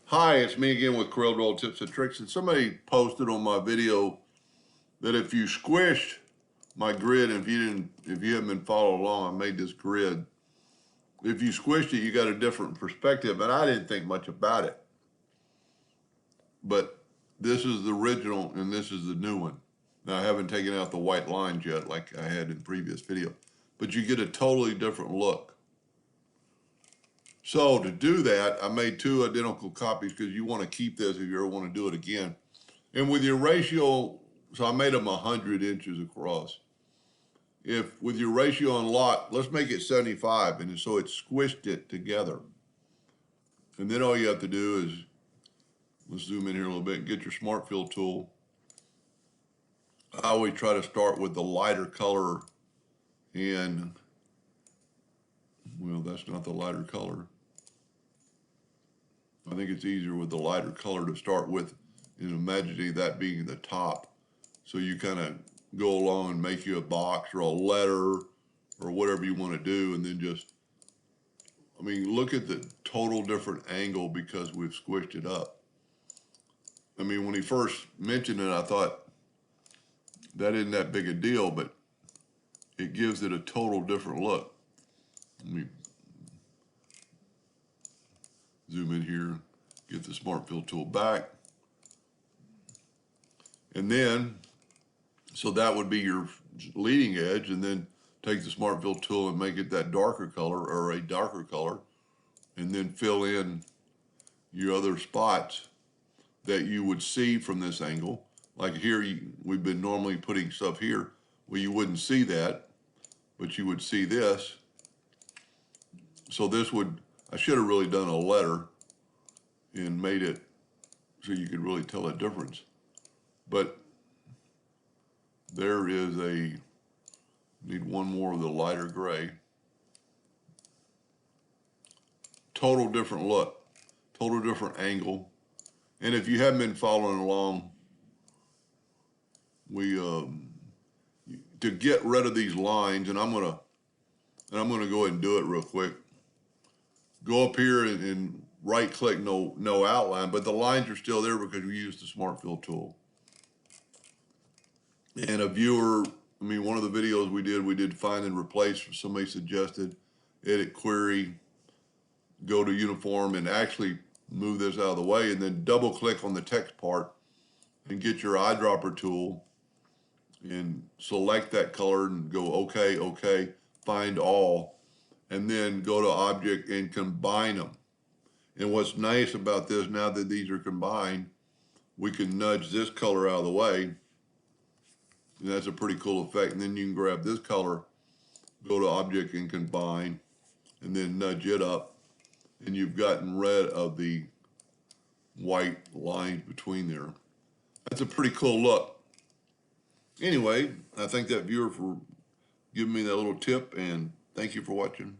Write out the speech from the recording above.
Hi, it's me again with CorelDraw Tips and Tricks, and somebody posted on my video that if you squish my grid, and if you haven't been following along, I made this grid. If you squished it, you got a different perspective, and I didn't think much about it. But this is the original, and this is the new one. Now, I haven't taken out the white lines yet, like I had in the previous video, but you get a totally different look. So to do that, I made two identical copies because you want to keep this if you ever want to do it again. And with your ratio, so I made them 100 inches across. If with your ratio unlocked, let's make it 75, and so it squished it together. And then all you have to do is, let's zoom in here a little bit, get your Smart Fill tool. I always try to start with the lighter color, and, well, that's not the lighter color. I think it's easier with the lighter color to start with, and imagining that being the top. So you kind of go along and make you a box or a letter or whatever you want to do, and then just, I mean, look at the total different angle because we've squished it up. I mean, when he first mentioned it, I thought that isn't that big a deal, but it gives it a total different look. Let me zoom in here, get the Smart Fill tool back. And then, so that would be your leading edge, and then take the Smart Fill tool and make it that darker color or a darker color, and then fill in your other spots that you would see from this angle. Like here, we've been normally putting stuff here. Well, you wouldn't see that, but you would see this. So this would, I should have really done a letter and made it so you could really tell a difference. But there is need one more of the lighter gray. Total different look, total different angle. And if you haven't been following along, we to get rid of these lines, and I'm gonna go ahead and do it real quick. Go up here and right click no outline, but the lines are still there because we used the Smart Fill tool. And a viewer, I mean, one of the videos we did find and replace. Somebody suggested edit query, go to uniform, and actually move this out of the way, and then double click on the text part and get your eyedropper tool and select that color and go okay, find all, and then go to object and combine them. And what's nice about this, now that these are combined, we can nudge this color out of the way, and that's a pretty cool effect. And then you can grab this color, go to object and combine, and then nudge it up, and you've gotten rid of the white lines between there. That's a pretty cool look. Anyway, I thank that viewer for giving me that little tip, and thank you for watching.